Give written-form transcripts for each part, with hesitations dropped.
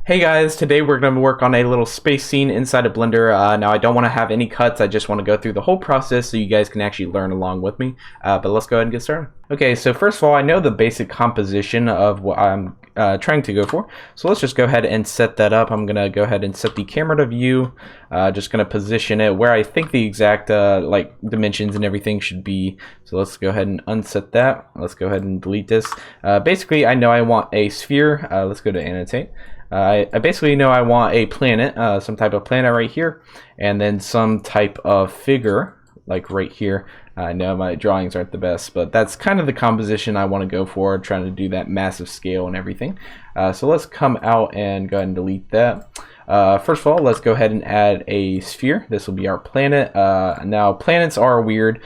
Hey guys, today we're going to work on a little space scene inside of Blender. Now I don't want to have any cuts, I just want to go through the whole process so you guys can actually learn along with me. But let's go ahead and get started. Okay, so first of all, I know the basic composition of what I'm trying to go for. So let's just go ahead and set that up. I'm going to go ahead and set the camera to view. Just going to position it where I think the exact like dimensions and everything should be. So let's go ahead and unset that. Let's go ahead and delete this. Basically, I know I want a sphere. Let's go to annotate. I basically know I want a planet, some type of planet right here, and then some type of figure, like right here. I know my drawings aren't the best, but that's kind of the composition I want to go for, trying to do that massive scale and everything. So let's come out and go ahead and delete that. First of all, let's go ahead and add a sphere. This will be our planet. Now, planets are weird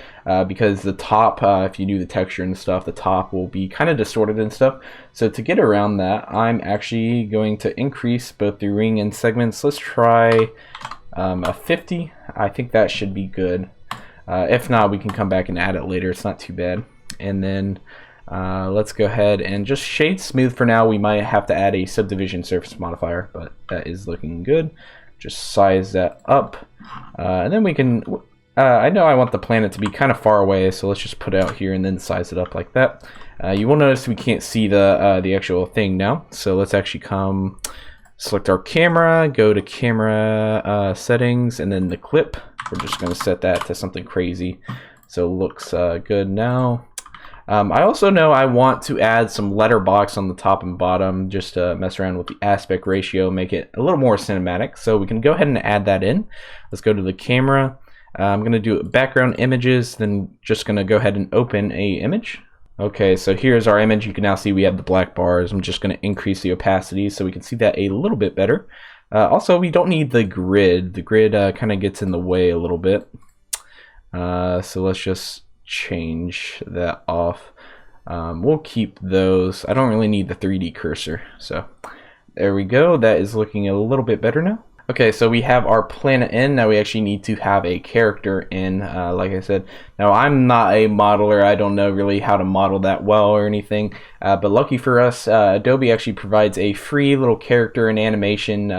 because the top, if you do the texture and stuff, the top will be kind of distorted and stuff. So to get around that, I'm actually going to increase both the ring and segments. Let's try a 50. I think that should be good. If not, we can come back and add it later. It's not too bad. And then let's go ahead and just shade smooth for now. We might have to add a subdivision surface modifier, but that is looking good. Just size that up. And then we can, I know I want the planet to be kind of far away, so let's just put it out here and then size it up like that. You will notice we can't see the actual thing now. So let's actually come select our camera, go to camera settings, and then the clip. We're just going to set that to something crazy. So it looks good now. I also know I want to add some letterbox on the top and bottom just to mess around with the aspect ratio, make it a little more cinematic. So we can go ahead and add that in. Let's go to the camera. I'm going to do background images, then just going to go ahead and open a image. Okay, so here's our image. You can now see we have the black bars. I'm just going to increase the opacity so we can see that a little bit better. Also, we don't need the grid. The grid kind of gets in the way a little bit. So let's just change that off. We'll keep those. I don't really need the 3D cursor. So there we go. That is looking a little bit better now. Okay, so we have our planet in. Now we actually need to have a character in, like I said. Now I'm not a modeler. I don't know really how to model that well or anything. But lucky for us, Adobe actually provides a free little character and animation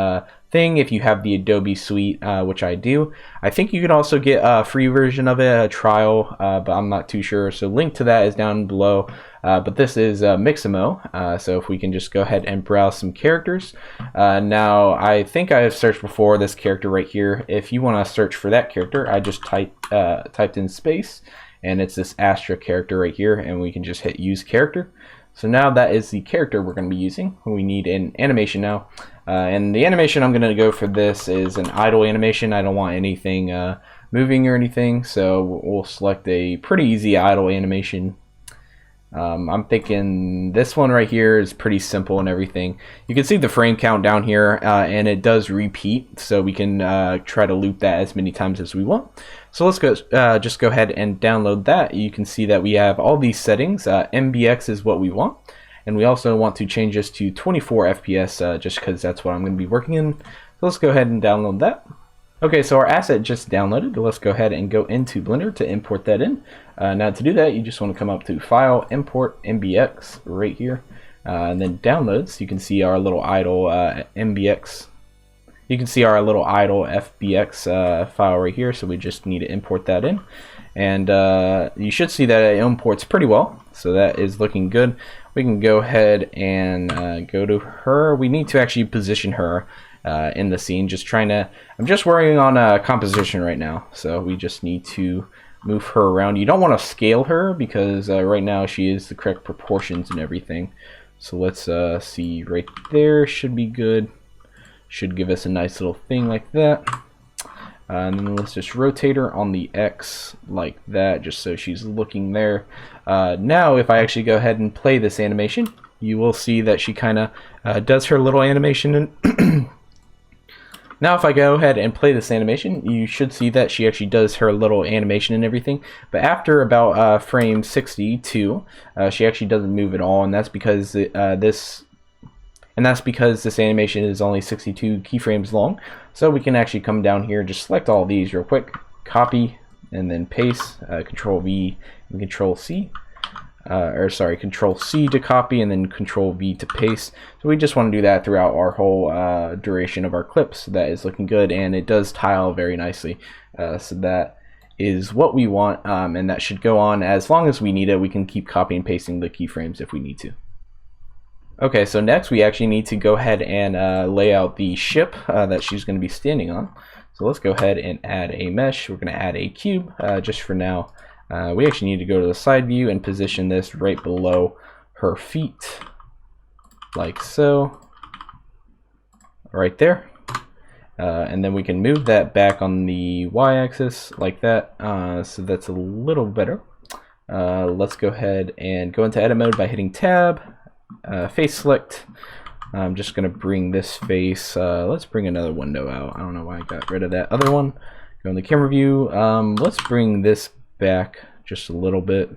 thing if you have the Adobe suite, which I do. I think you can also get a free version of it, a trial, but I'm not too sure. So link to that is down below. But this is Mixamo, so if we can just go ahead and browse some characters. Now, I think I have searched before this character right here. If you want to search for that character, I just typed in space, and it's this Astra character right here, and we can just hit use character. So now that is the character we're going to be using. We need an animation now. And the animation I'm going to go for this is an idle animation. I don't want anything moving or anything, so we'll select a pretty easy idle animation. I'm thinking this one right here is pretty simple and everything. You can see the frame count down here, and it does repeat, so we can try to loop that as many times as we want. So let's go, just go ahead and download that. You can see that we have all these settings. MBX is what we want, and we also want to change this to 24 FPS just because that's what I'm going to be working in. So let's go ahead and download that. Okay, so our asset just downloaded. Let's go ahead and go into Blender to import that in. Now to do that, you just want to come up to File, Import, MBX right here, and then Downloads. You can see our little idle MBX. You can see our little idle FBX file right here, so we just need to import that in. And you should see that it imports pretty well, so that is looking good. We can go ahead and go to her. We need to actually position her in the scene. I'm just working on composition right now, so we just need to move her around. You don't want to scale her because right now she is the correct proportions and everything. So let's see, right there should be good. Should give us a nice little thing like that. And then let's just rotate her on the X like that, just so she's looking there. Now if I actually go ahead and play this animation, you will see that she kind of does her little animation. And now if I go ahead and play this animation, you should see that she actually does her little animation and everything. But after about frame 62, she actually doesn't move at all, and that's because this animation is only 62 keyframes long. So we can actually come down here, just select all these real quick, copy, and then paste, Control V and Control C. or sorry, Control C to copy, and then Control V to paste. So we just want to do that throughout our whole duration of our clips. So that is looking good, and it does tile very nicely. So that is what we want, and that should go on as long as we need it. We can keep copying and pasting the keyframes if we need to. Okay, so next we actually need to go ahead and lay out the ship that she's going to be standing on. So let's go ahead and add a mesh. We're going to add a cube just for now. We actually need to go to the side view and position this right below her feet, like so, right there. And then we can move that back on the y-axis like that, so that's a little better. Let's go ahead and go into edit mode by hitting tab, face select. I'm just going to bring this face, let's bring another window out. I don't know why I got rid of that other one. Go in the camera view, let's bring this back just a little bit.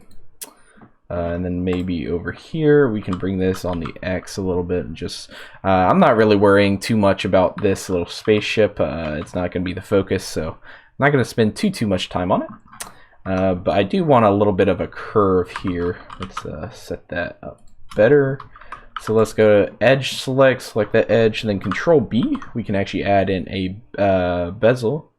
And then maybe over here we can bring this on the X a little bit. Just I'm not really worrying too much about this little spaceship. It's not going to be the focus, so I'm not going to spend too much time on it. But I do want a little bit of a curve here. Let's set that up better. So let's go to edge, select that edge, and then Control B. We can actually add in a bezel.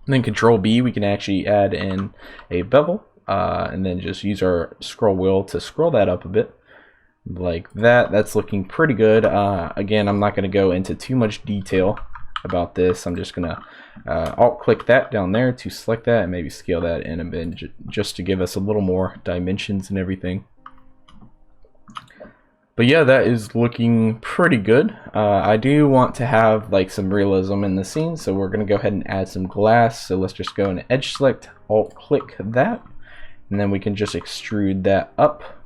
And then Control B, we can actually add in a bevel. And then just use our scroll wheel to scroll that up a bit like that. That's looking pretty good. Again, I'm not going to go into too much detail about this. I'm just going to alt click that down there to select that and maybe scale that in a bit just to give us a little more dimensions and everything. But yeah, that is looking pretty good. I do want to have like some realism in the scene, so we're going to go ahead and add some glass. So let's just go into edge select, alt click that, and then we can just extrude that up.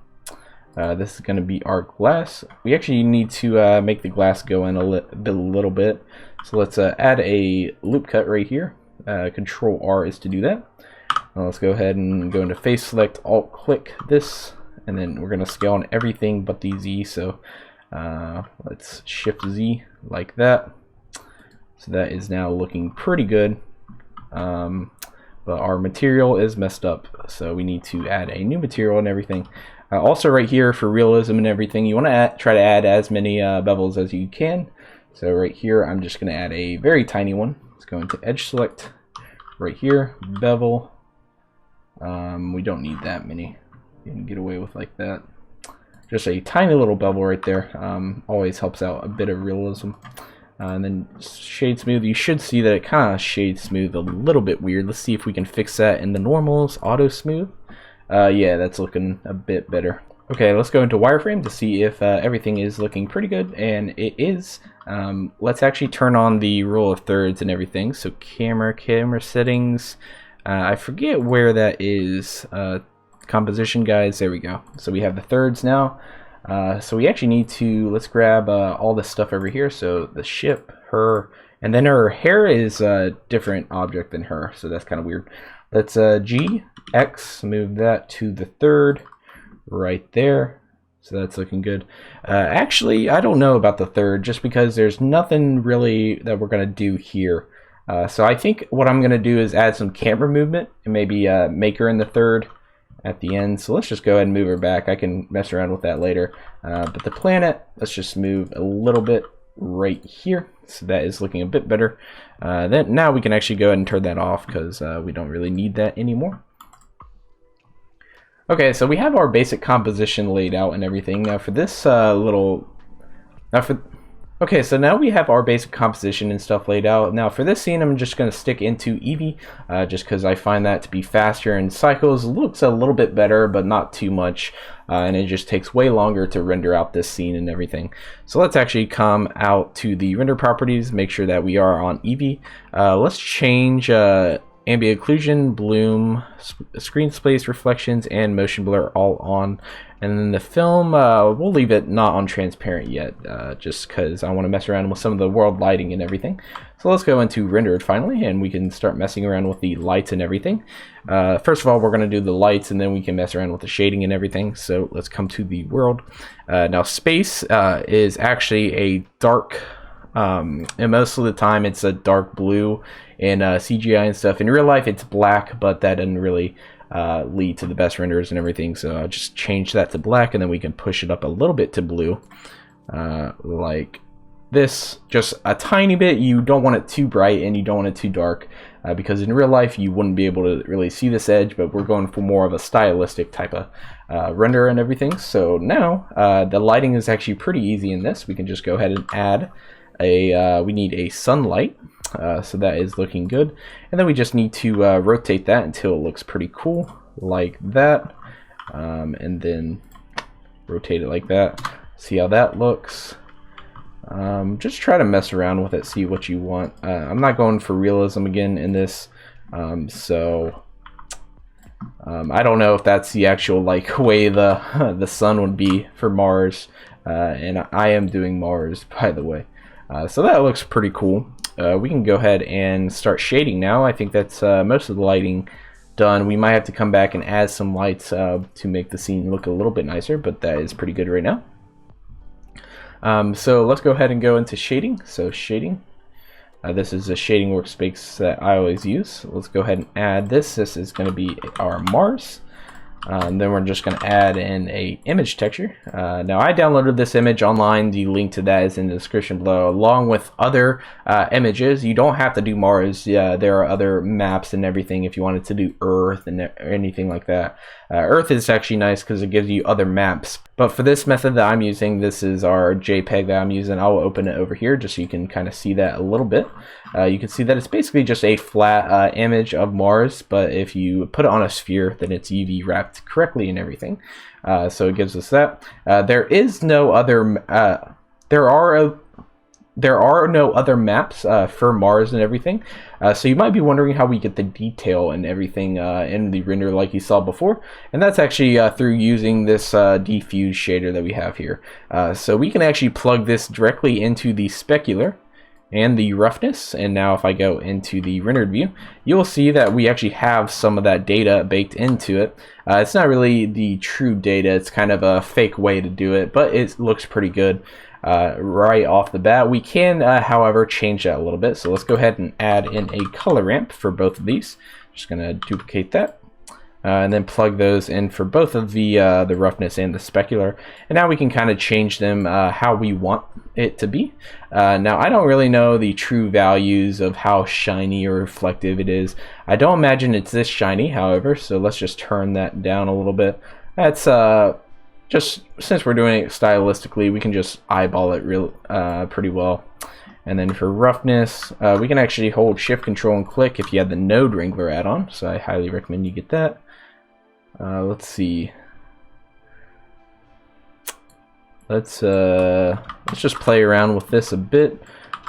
This is going to be our glass. We actually need to make the glass go in a little bit. So let's add a loop cut right here. Control R is to do that. Let's go ahead and go into face select, alt click this, and then we're going to scale on everything but the Z. So let's shift Z like that. So that is now looking pretty good. But our material is messed up, so we need to add a new material and everything. Also right here for realism and everything, you want to try to add as many bevels as you can. So right here, I'm just going to add a very tiny one. Let's go into edge select right here, bevel. We don't need that many. You can get away with like that. Just a tiny little bevel right there. Always helps out a bit of realism. And then shade smooth, you should see that it kind of shade smooth a little bit weird. Let's see if we can fix that in the normals, auto smooth. Yeah, that's looking a bit better. Okay, let's go into wireframe to see if everything is looking pretty good, and it is. Let's actually turn on the rule of thirds and everything. So camera settings, I forget where that is. Composition, guys, there we go. So we have the thirds now. So we actually need to, let's grab all this stuff over here. So the ship, her, and then her hair is a different object than her, so that's kind of weird. Let's G, X, move that to the third right there. So that's looking good. Actually, I don't know about the third, just because there's nothing really that we're going to do here. So I think what I'm going to do is add some camera movement and maybe make her in the third at the end. So let's just go ahead and move her back. I can mess around with that later. But the planet, let's just move a little bit right here. So that is looking a bit better. Then now we can actually go ahead and turn that off because we don't really need that anymore. Okay, so we have our basic composition laid out and everything. Now for this okay, so now we have our basic composition and stuff laid out. Now for this scene, I'm just going to stick into Eevee, just because I find that to be faster, and Cycles looks a little bit better, but not too much, and it just takes way longer to render out this scene and everything. So let's actually come out to the render properties, make sure that we are on Eevee. Let's change ambient occlusion, bloom, screen space, reflections, and motion blur all on. And then the film, we'll leave it not on transparent yet, just because I want to mess around with some of the world lighting and everything. So let's go into rendered finally, and we can start messing around with the lights and everything. First of all, we're going to do the lights, and then we can mess around with the shading and everything. So let's come to the world. Now space is actually a dark, and most of the time it's a dark blue in CGI and stuff. In real life it's black, but that doesn't really lead to the best renders and everything. So I'll just change that to black, and then we can push it up a little bit to blue, like this, just a tiny bit. You don't want it too bright and you don't want it too dark, because in real life you wouldn't be able to really see this edge, but we're going for more of a stylistic type of render and everything. So now the lighting is actually pretty easy in this. We can just go ahead and add a we need a sunlight, so that is looking good, and then we just need to rotate that until it looks pretty cool like that, and then rotate it like that. See how that looks. Just try to mess around with it, see what you want. I'm not going for realism again in this, so I don't know if that's the actual like way the sun would be for Mars, and I am doing Mars, by the way. So that looks pretty cool. We can go ahead and start shading now. I think that's most of the lighting done. We might have to come back and add some lights to make the scene look a little bit nicer, but that is pretty good right now. So let's go ahead and go into shading. So shading, this is a shading workspace that I always use. Let's go ahead and add this. This is going to be our Mars. Then we're just going to add in a image texture. Now I downloaded this image online. The link to that is in the description below, along with other images. You don't have to do Mars. Yeah, there are other maps and everything if you wanted to do Earth and anything like that. Earth is actually nice because it gives you other maps. But for this method that I'm using, this is our JPEG that I'm using. I'll open it over here just so you can kind of see that a little bit. You can see that it's basically just a flat image of Mars, but if you put it on a sphere, then it's UV wrapped correctly and everything. So it gives us that. There is no other. There are no other maps for Mars and everything. So you might be wondering how we get the detail and everything in the render like you saw before. And that's actually through using this diffuse shader that we have here. So we can actually plug this directly into the specular and the roughness. And now if I go into the rendered view, you'll see that we actually have some of that data baked into it. It's not really the true data. It's kind of a fake way to do it, but it looks pretty good. Right off the bat. We can, however, change that a little bit. So let's go ahead and add in a color ramp for both of these. Just going to duplicate that. And then plug those in for both of the roughness and the specular. And now we can kind of change them how we want it to be. Now, I don't really know the true values of how shiny or reflective it is. I don't imagine it's this shiny, however, so let's just turn that down a little bit. That's just since we're doing it stylistically, we can just eyeball it pretty well. And then for roughness, we can actually hold Shift, Control, and click if you have the Node Wrangler add-on. So I highly recommend you get that. Let's see. Let's just play around with this a bit.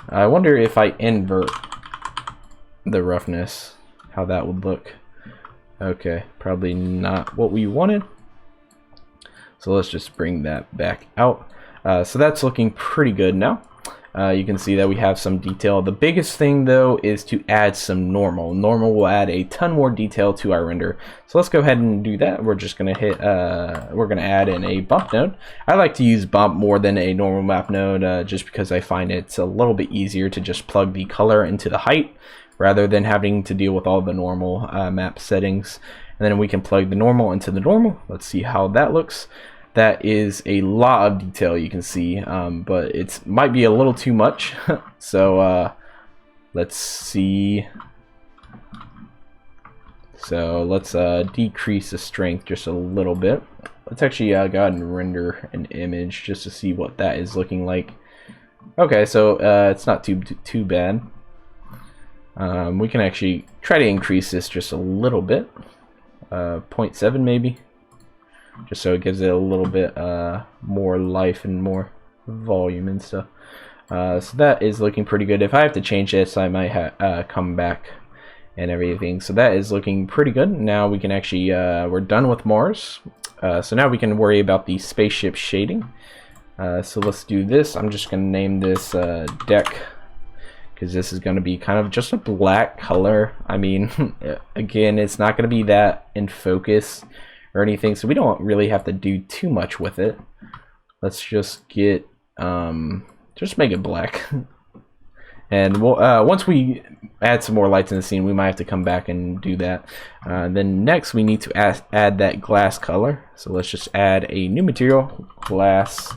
I wonder if I invert the roughness, how that would look. Okay, probably not what we wanted. So let's just bring that back out. So that's looking pretty good now. You can see that we have some detail. The biggest thing though is to add some normal. Normal will add a ton more detail to our render. So let's go ahead and do that. We're just gonna hit, we're gonna add in a bump node. I like to use bump more than a normal map node just because I find it's a little bit easier to just plug the color into the height rather than having to deal with all the normal map settings. And then we can plug the normal into the normal. Let's see how that looks. That is a lot of detail you can see, but it might be a little too much. So let's see. So let's decrease the strength just a little bit. Let's actually go ahead and render an image just to see what that is looking like. Okay, so it's not too bad. We can actually try to increase this just a little bit, 0.7 maybe. Just so it gives it a little bit more life and more volume and stuff. So that is looking pretty good. If I have to change this, I might come back and everything. So that is looking pretty good. Now we can actually, we're done with Mars. So now we can worry about the spaceship shading. So let's do this. I'm just going to name this deck, because this is going to be kind of just a black color. I mean, again, it's not going to be that in focus or anything, so we don't really have to do too much with it. Let's just get just make it black. And we'll, once we add some more lights in the scene, we might have to come back and do that. Then next we need to add that glass color. So let's just add a new material, glass.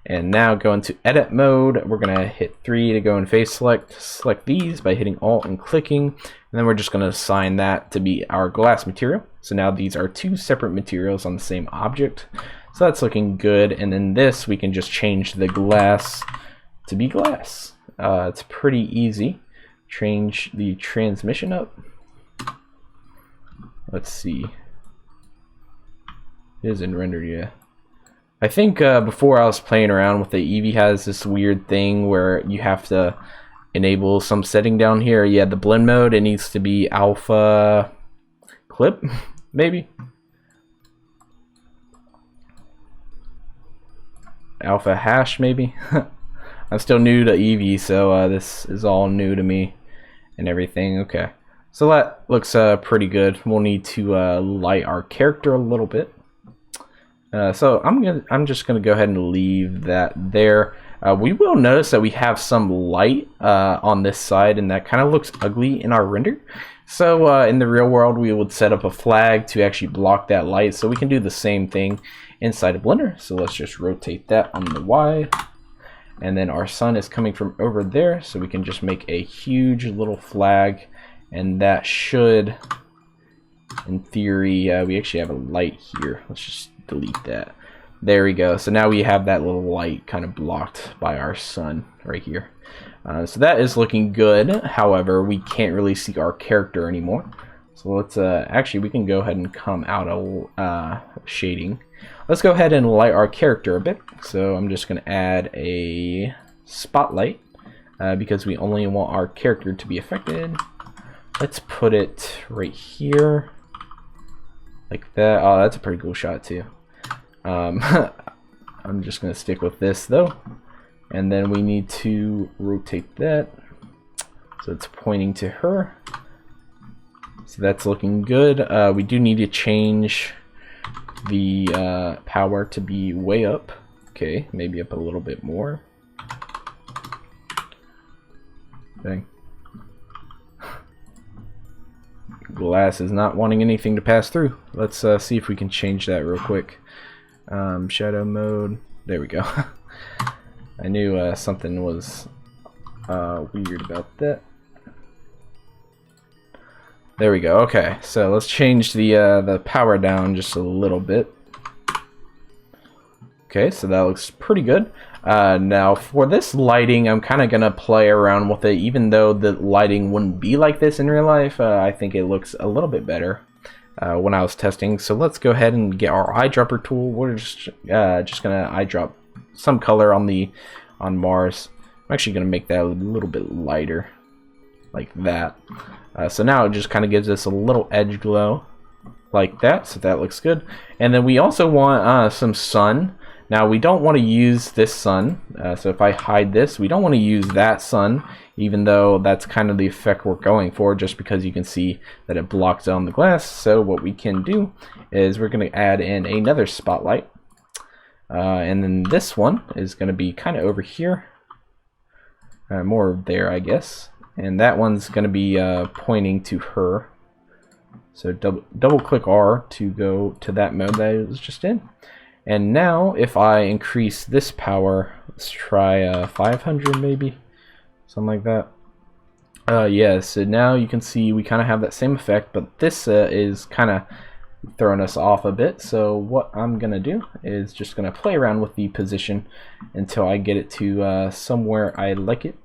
And now go into edit mode. We're going to hit 3 to go in phase select. Select these by hitting Alt and clicking. And then we're just going to assign that to be our glass material. So now these are 2 separate materials on the same object. So that's looking good. And then this, we can just change the glass to be glass. It's pretty easy. Change the transmission up. Let's see. It isn't rendered yet. I think before I was playing around with the Eevee has this weird thing where you have to enable some setting down here. Yeah, the blend mode, it needs to be alpha clip, maybe. Alpha hash, maybe. I'm still new to Eevee, so this is all new to me and everything. Okay, so that looks pretty good. We'll need to light our character a little bit. So I'm just gonna go ahead and leave that there. We will notice that we have some light on this side, and that kind of looks ugly in our render. So in the real world, we would set up a flag to actually block that light. So we can do the same thing inside of Blender. So let's just rotate that on the Y, and then our sun is coming from over there. So we can just make a huge little flag, and that should, in theory, we actually have a light here. Let's just delete that. There we go. So now we have that little light kind of blocked by our sun right here. So that is looking good. However, we can't really see our character anymore. So let's actually, we can go ahead and come out of shading. Let's go ahead and light our character a bit. So I'm just going to add a spotlight because we only want our character to be affected. Let's put it right here. Like that. Oh, that's a pretty cool shot too. I'm just going to stick with this though. And then we need to rotate that so it's pointing to her. So that's looking good. We do need to change the power to be way up. Okay, maybe up a little bit more. Dang. Glass is not wanting anything to pass through. Let's see if we can change that real quick. Shadow mode. There we go. I knew something was weird about that. There we go. Okay, so let's change the power down just a little bit. Okay, so that looks pretty good. Now for this lighting, I'm kind of gonna play around with it. Even though the lighting wouldn't be like this in real life, I think it looks a little bit better when I was testing. So let's go ahead and get our eyedropper tool. We're just gonna eyedrop some color on Mars. I'm actually gonna make that a little bit lighter, like that. So now it just kind of gives us a little edge glow, like that. So that looks good. And then we also want some sun. Now we don't want to use this sun, so if I hide this, we don't want to use that sun, even though that's kind of the effect we're going for, just because you can see that it blocks down the glass. So what we can do is we're going to add in another spotlight, and then this one is going to be kind of over here, more there I guess, and that one's going to be pointing to her. So double click R to go to that mode that it was just in. And now if I increase this power, let's try 500 maybe, something like that. Yeah, so now you can see we kind of have that same effect, but this is kind of throwing us off a bit. So what I'm gonna do is just gonna play around with the position until I get it to somewhere I like it,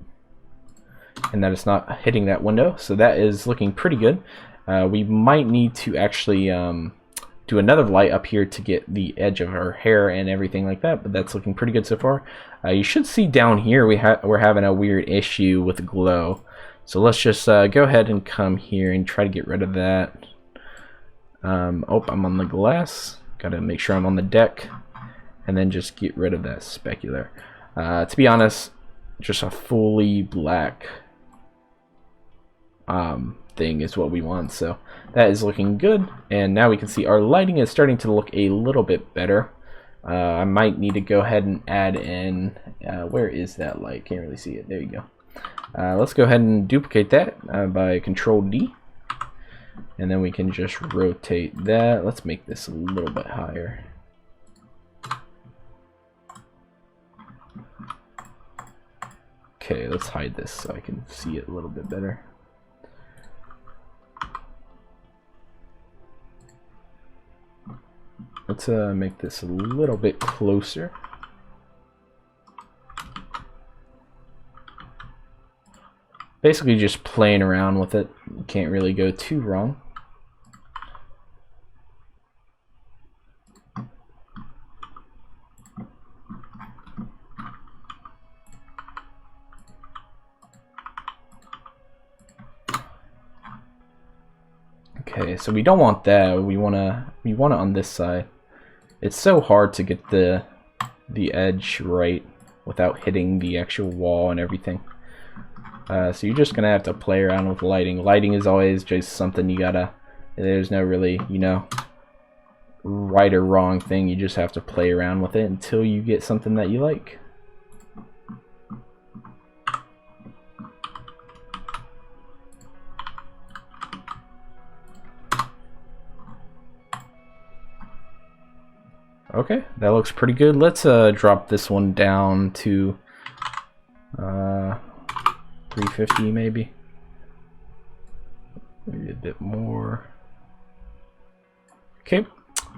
and that it's not hitting that window. So that is looking pretty good. We might need to actually do another light up here to get the edge of her hair and everything like that, but that's looking pretty good so far. You should see down here we're having a weird issue with the glow. So let's just go ahead and come here and try to get rid of that. Oh, I'm on the glass. Gotta make sure I'm on the deck, and then just get rid of that specular. To be honest, just a fully black thing is what we want. So that is looking good, and now we can see our lighting is starting to look a little bit better. I might need to go ahead and add in where is that light? Can't really see it. There you go. Let's go ahead and duplicate that by Control D. And then we can just rotate that. Let's make this a little bit higher. Okay, let's hide this so I can see it a little bit better. Let's make this a little bit closer. Basically just playing around with it. You can't really go too wrong. Okay, so we don't want that. We want it on this side. It's so hard to get the edge right without hitting the actual wall and everything. So you're just gonna have to play around with lighting. Lighting is always just something you gotta. There's no really, you know, right or wrong thing. You just have to play around with it until you get something that you like. Okay, that looks pretty good. Let's drop this one down to 350 maybe a bit more. Okay,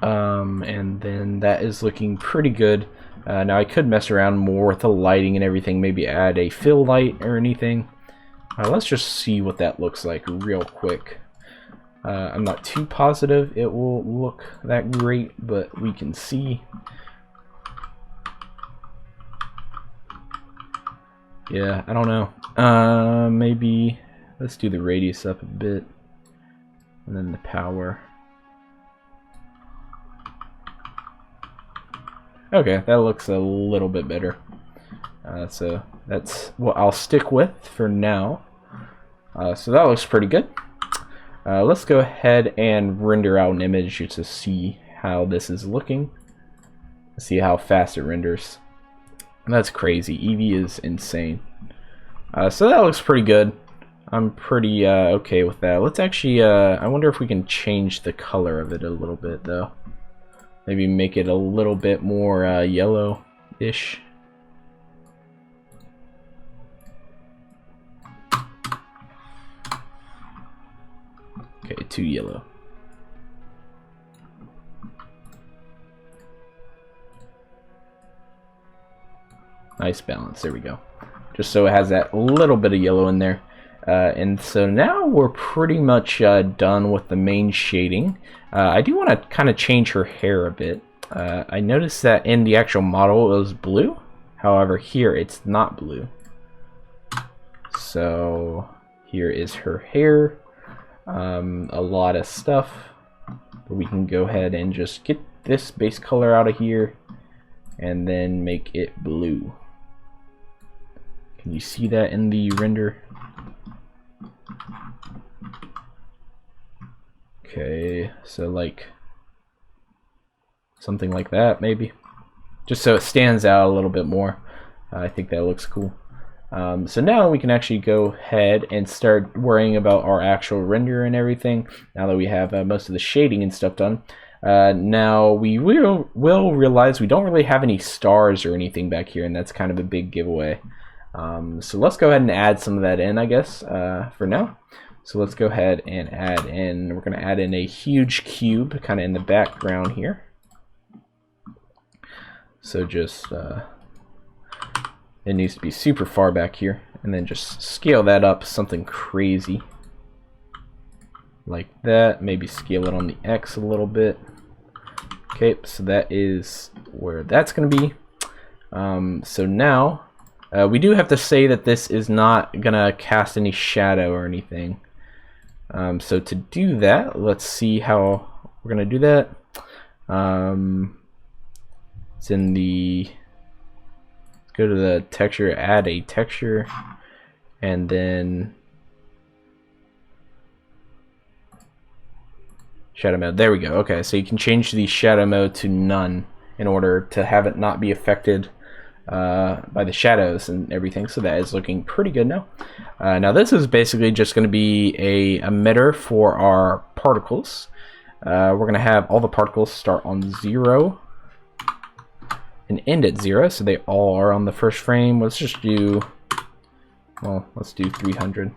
and then that is looking pretty good. Now I could mess around more with the lighting and everything, maybe add a fill light or anything. Let's just see what that looks like real quick. I'm not too positive it will look that great, but we can see. Yeah, I don't know. Maybe let's do the radius up a bit, and then the power. Okay, that looks a little bit better. So that's what I'll stick with for now. So that looks pretty good. Let's go ahead and render out an image to see how this is looking. See how fast it renders. That's crazy. Eevee is insane. So that looks pretty good. I'm pretty okay with that. Let's actually, I wonder if we can change the color of it a little bit though. Maybe make it a little bit more yellow-ish. Okay, too yellow. Nice balance, there we go. Just so it has that little bit of yellow in there. And so now we're pretty much done with the main shading. I do want to kind of change her hair a bit. I noticed that in the actual model it was blue. However, here it's not blue. So here is her hair. A lot of stuff. But we can go ahead and just get this base color out of here and then make it blue. Can you see that in the render? Okay, so like something like that maybe. Just so it stands out a little bit more. I think that looks cool. So now we can actually go ahead and start worrying about our actual render and everything. Now that we have most of the shading and stuff done. Now we will realize we don't really have any stars or anything back here, and that's kind of a big giveaway. So let's go ahead and add some of that in, I guess, for now. So let's go ahead and add in, we're going to add in a huge cube kind of in the background here. So just, it needs to be super far back here, and then just scale that up something crazy. Like that, maybe scale it on the X a little bit. Okay, so that is where that's going to be. So now, we do have to say that this is not going to cast any shadow or anything. So to do that, let's see how we're going to do that. It's in the, let's go to the texture, add a texture, and then shadow mode. There we go. Okay, so you can change the shadow mode to none in order to have it not be affected by the shadows and everything. So that is looking pretty good now. Now this is basically just going to be a emitter for our particles. We're going to have all the particles start on 0 and end at 0, so they all are on the first frame. Let's just do, well, let's do 300.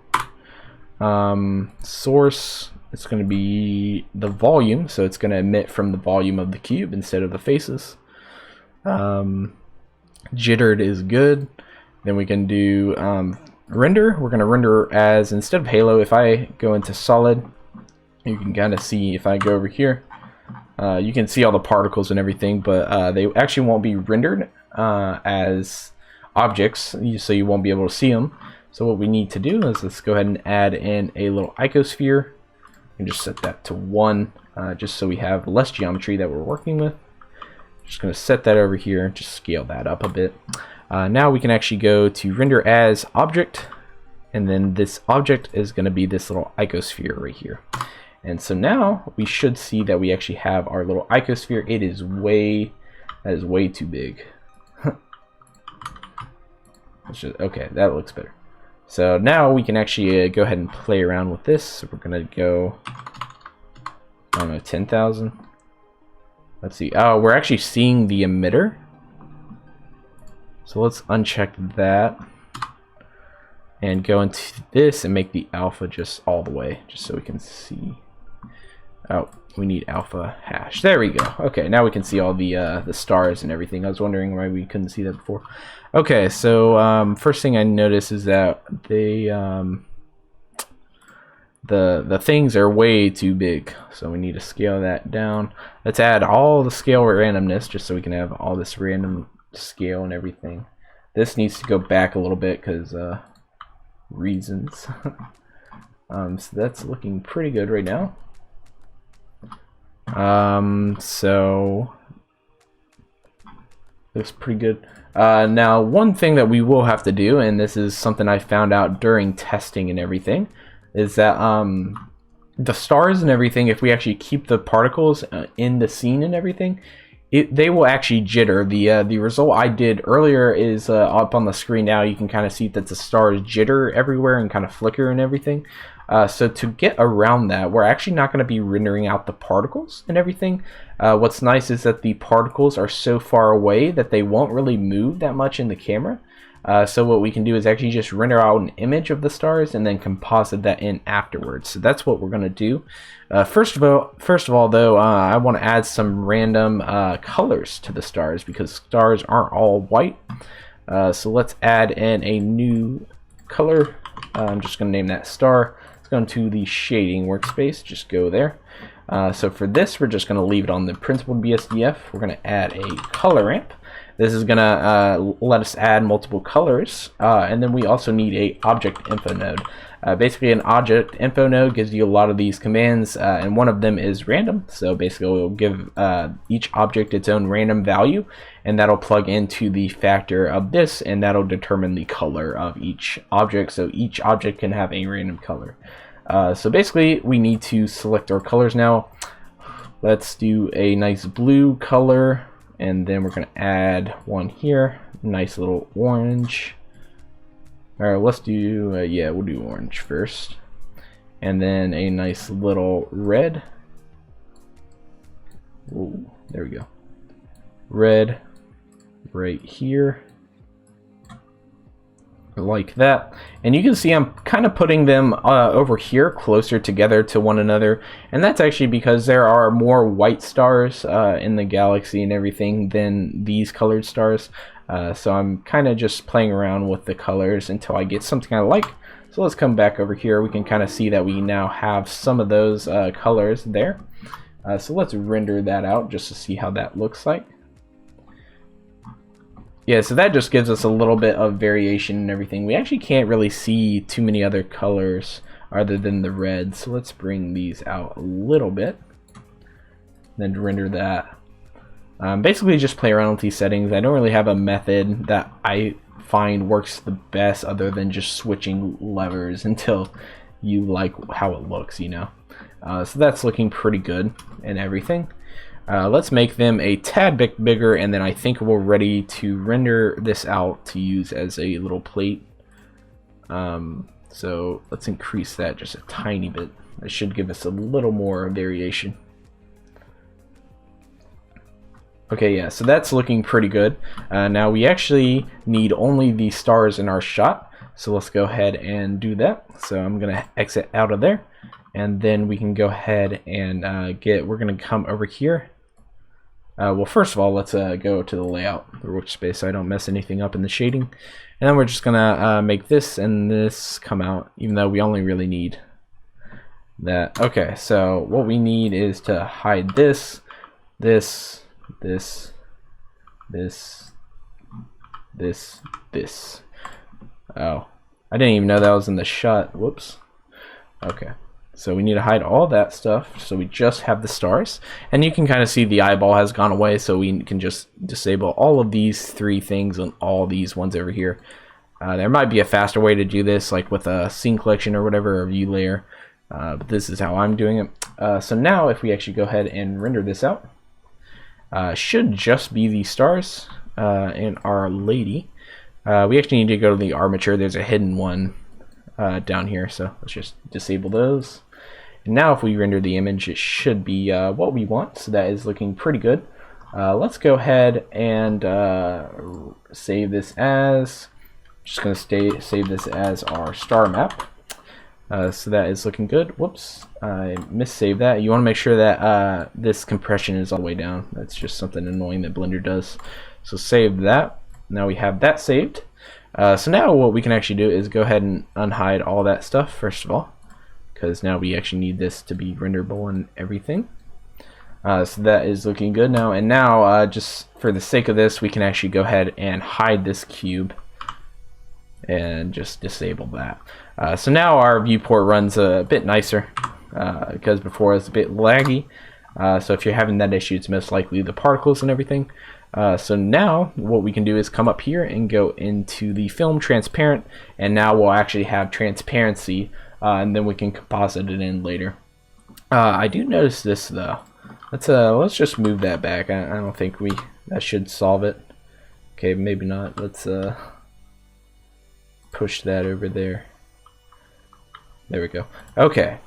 Source, it's going to be the volume, so it's going to emit from the volume of the cube instead of the faces. Jittered is good. Then we can do render. We're going to render as, instead of halo, if I go into solid, you can kind of see, if I go over here, you can see all the particles and everything, but they actually won't be rendered as objects, so you won't be able to see them. So what we need to do is let's go ahead and add in a little icosphere and just set that to 1, just so we have less geometry that we're working with. Just going to set that over here, just scale that up a bit. Now we can actually go to render as object, and then this object is going to be this little icosphere right here. And so now we should see that we actually have our little icosphere. It is that is way too big. Okay, that looks better. So now we can actually go ahead and play around with this. So we're going to go, I don't know, 10,000. Let's see. Oh, we're actually seeing the emitter. So let's uncheck that and go into this and make the alpha just all the way, just so we can see. Oh, we need alpha hash. There we go. Okay, now we can see all the stars and everything. I was wondering why we couldn't see that before. Okay, so first thing I notice is that they the things are way too big, so we need to scale that down. Let's add all the scale randomness just so we can have all this random scale and everything. This needs to go back a little bit because reasons. So that's looking pretty good right now. So looks pretty good. Now one thing that we will have to do, and this is something I found out during testing and everything, is that the stars and everything, if we actually keep the particles in the scene and everything, they will actually jitter. The result I did earlier is up on the screen now. You can kind of see that the stars jitter everywhere and kind of flicker and everything. So to get around that, we're actually not going to be rendering out the particles and everything. What's nice is that the particles are so far away that they won't really move that much in the camera. So what we can do is actually just render out an image of the stars and then composite that in afterwards. So that's what we're going to do. First of all, though, I want to add some random colors to the stars because stars aren't all white. So let's add in a new color. I'm just going to name that star. Let's go into the shading workspace. Just go there. So for this, we're just going to leave it on the principled BSDF. We're going to add a color ramp. This is going to let us add multiple colors, and then we also need a object info node. Basically, an object info node gives you a lot of these commands, and one of them is random. So basically, we'll give each object its own random value, and that'll plug into the factor of this, and that'll determine the color of each object. So each object can have a random color. So basically, we need to select our colors now. Let's do a nice blue color. And then we're going to add one here, nice little orange. All right, let's do, yeah, we'll do orange first. And then a nice little red. Ooh, there we go. Red right here. Like that. And you can see I'm kind of putting them over here closer together to one another, and that's actually because there are more white stars in the galaxy and everything than these colored stars. So I'm kind of just playing around with the colors until I get something I like. So let's come back over here. We can kind of see that we now have some of those colors there. So let's render that out just to see how that looks like. Yeah, so that just gives us a little bit of variation and everything. We actually can't really see too many other colors other than the red. So let's bring these out a little bit. Then render that. Basically just play around with these settings. I don't really have a method that I find works the best other than just switching levers until you like how it looks, you know. So that's looking pretty good and everything. Let's make them a tad bit bigger, and then I think we're ready to render this out to use as a little plate. So let's increase that just a tiny bit. That should give us a little more variation. Okay, yeah, so that's looking pretty good. Now we actually need only the stars in our shot, so let's go ahead and do that. So I'm gonna exit out of there, and then we can go ahead and we're gonna come over here. Well, first of all, let's go to the layout, the workspace, so I don't mess anything up in the shading. And then we're just gonna make this and this come out, even though we only really need that. Okay, so what we need is to hide this, this, this, this, this. Oh, I didn't even know that was in the shot. Whoops. Okay, so we need to hide all that stuff, so we just have the stars. And you can kind of see the eyeball has gone away, so we can just disable all of these three things and all these ones over here. There might be a faster way to do this, like with a scene collection or whatever, or view layer, but this is how I'm doing it. So now if we actually go ahead and render this out, should just be the stars and our lady. We actually need to go to the armature. There's a hidden one down here, so let's just disable those. And now if we render the image, it should be what we want, so that is looking pretty good. Let's go ahead and save this as, just going to save this as our star map. So that is looking good. Whoops, I missaved that. You want to make sure that this compression is all the way down. That's just something annoying that Blender does. So save that. Now we have that saved. So now what we can actually do is go ahead and unhide all that stuff first of all, because now we actually need this to be renderable and everything. So that is looking good now. And now just for the sake of this, we can actually go ahead and hide this cube and just disable that. So now our viewport runs a bit nicer, because before it was a bit laggy. So if you're having that issue, it's most likely the particles and everything. So now what we can do is come up here and go into the film transparent, and now we'll actually have transparency, and then we can composite it in later. I do notice this though. Let's just move that back. I don't think that should solve it. Okay, maybe not. Let's push that over there. There we go. Okay,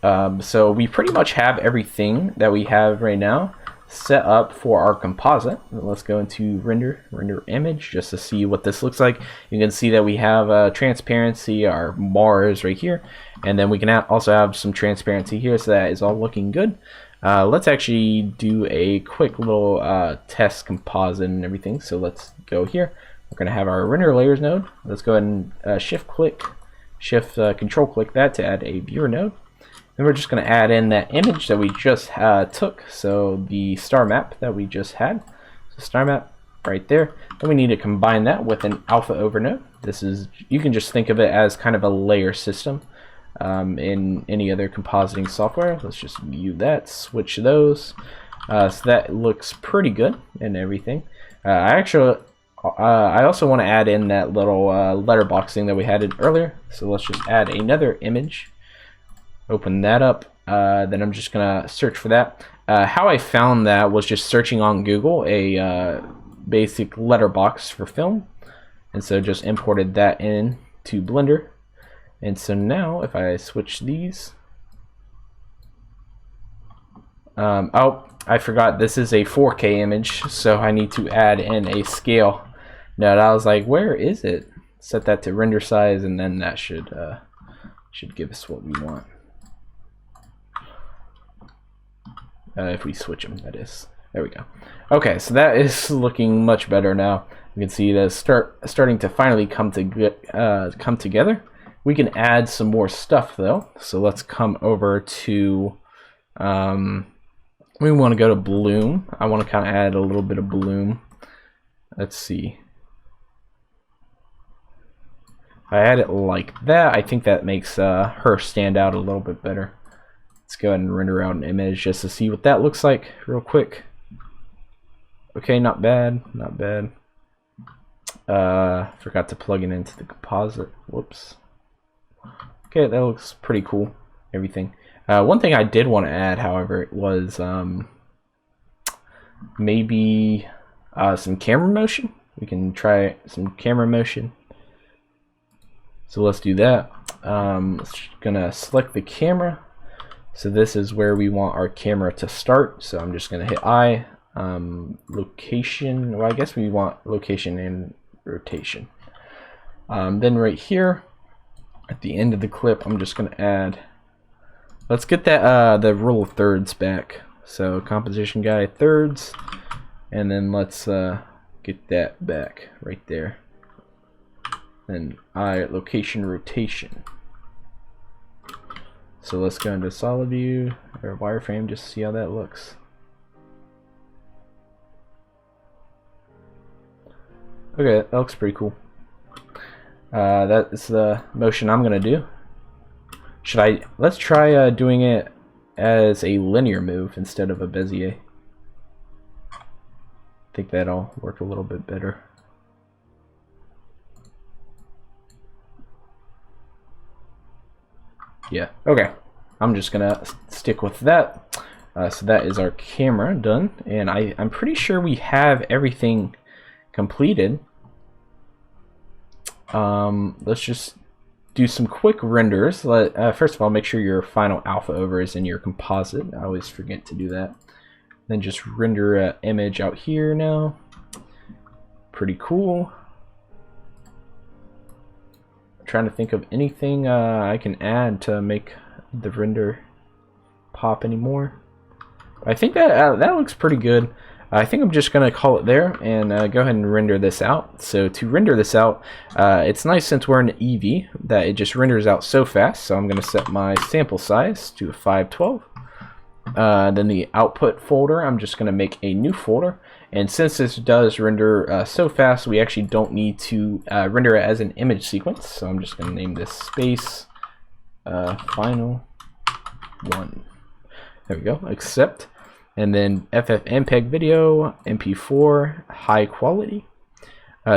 so we pretty much have everything that we have right now set up for our composite. Let's go into render image just to see what this looks like. You can see that we have transparency, our Mars right here, and then we can also have some transparency here, so that is all looking good. Let's actually do a quick little test composite and everything. So let's go here. We're going to have our render layers node. Let's go ahead and shift control click that to add a viewer node. Then we're just going to add in that image that we just took, so the star map that we just had. So star map right there. Then we need to combine that with an alpha over node. You can just think of it as kind of a layer system in any other compositing software. Let's just view that, switch those. So that looks pretty good and everything. I also want to add in that little letterbox thing that we had earlier. So let's just add another image. Open that up. Then I'm just gonna search for that. How I found that was just searching on Google a basic letterbox for film, and so just imported that in to Blender. And so now if I switch these, oh, I forgot this is a 4K image, so I need to add in a scale. Now I was like, where is it? Set that to render size, and then that should give us what we want. If we switch them, that is. There we go. Okay, so that is looking much better now. You can see that starting to finally come together. We can add some more stuff though. So let's come over to. We want to go to bloom. I want to kind of add a little bit of bloom. Let's see. If I add it like that, I think that makes her stand out a little bit better. Let's go ahead and render out an image just to see what that looks like real quick. Okay, not bad, not bad. Forgot to plug it into the composite. Whoops. Okay, that looks pretty cool. Everything. One thing I did want to add, however, was maybe some camera motion. We can try some camera motion. So let's do that. Gonna select the camera. So this is where we want our camera to start. So I'm just gonna hit I. Location. Well, I guess we want location and rotation. Then right here at the end of the clip, I'm just gonna add. Let's get that the rule of thirds back. So composition guy thirds, and then let's get that back right there. And I location rotation. So let's go into solid view or wireframe just to see how that looks. Okay, that looks pretty cool. That is the motion I'm gonna do. Let's try doing it as a linear move instead of a Bezier. I think that'll work a little bit better. Yeah, okay. I'm just gonna stick with that. So that is our camera done, and I'm pretty sure we have everything completed. Let's just do some quick renders. First of all, make sure your final alpha over is in your composite. I always forget to do that. Then just render an image out here now. Pretty cool. I'm trying to think of anything I can add to make the render pop anymore. I think that that looks pretty good. I think I'm just gonna call it there and go ahead and render this out. So to render this out, it's nice since we're in Eevee that it just renders out so fast. So I'm gonna set my sample size to 512. Then the output folder, I'm just gonna make a new folder. And since this does render so fast, we actually don't need to render it as an image sequence. So I'm just gonna name this space final 1. There we go. Accept. And then FFmpeg video, MP4, high quality.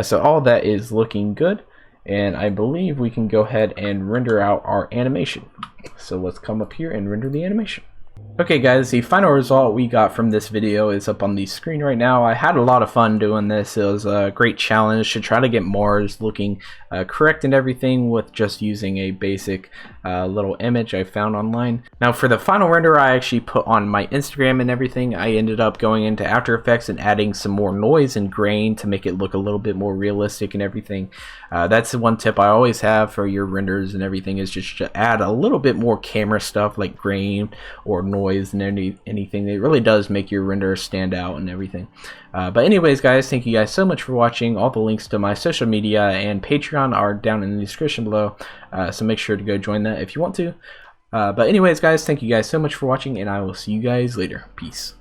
So all that is looking good, and I believe we can go ahead and render out our animation. So let's come up here and render the animation. Okay guys, the final result we got from this video is up on the screen right now. I had a lot of fun doing this. It was a great challenge to try to get Mars looking correct and everything with just using a basic little image I found online. Now for the final render I actually put on my Instagram and everything, I ended up going into After Effects and adding some more noise and grain to make it look a little bit more realistic and everything. That's the one tip I always have for your renders and everything, is just to add a little bit more camera stuff like grain or noise and anything. It really does make your render stand out and everything. But anyways guys, thank you guys so much for watching. All the links to my social media and Patreon are down in the description below, so make sure to go join that if you want to. But anyways guys, thank you guys so much for watching, and I will see you guys later. Peace.